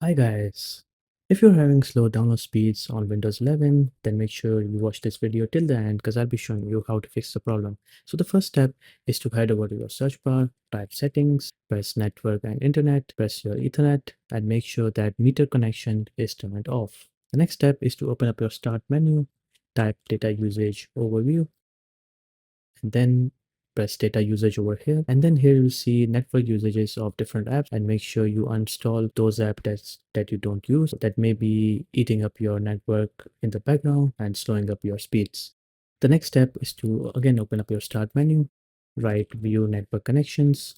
Hi guys. If you're having slow download speeds on Windows 11, then make sure you watch this video till the end because I'll be showing you how to fix the problem. So the first step is to head over to your search bar, type settings, press network and internet, press your Ethernet, and make sure that meter connection is turned off. The next step is to open up your start menu, type data usage overview, and then press data usage over here, and then here you see network usages of different apps, and make sure you uninstall those apps that you don't use that may be eating up your network in the background and slowing up your speeds. The next step is to again open up your start menu, write view network connections,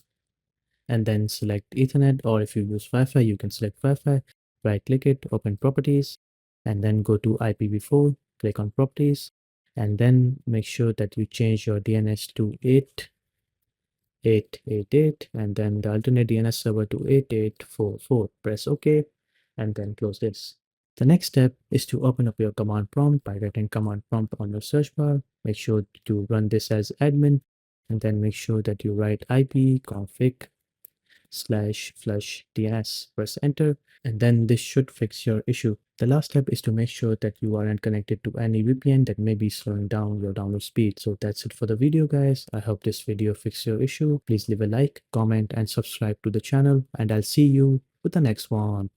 and then select Ethernet, or if you use Wi-Fi you can select Wi-Fi, right click it, open properties, and then go to IPv4, click on properties, and then make sure that you change your DNS to 8888 and then the alternate DNS server to 8844. Press OK and then close this. The next step is to open up your command prompt by writing command prompt on your search bar. Make sure to run this as admin, and then make sure that you write ipconfig/flush DNS. Press enter, and then this should fix your issue. The last step is to make sure that you aren't connected to any VPN that may be slowing down your download speed. So that's it for the video, guys. I hope this video fixed your issue. Please leave a like, comment, and subscribe to the channel, and I'll see you with the next one.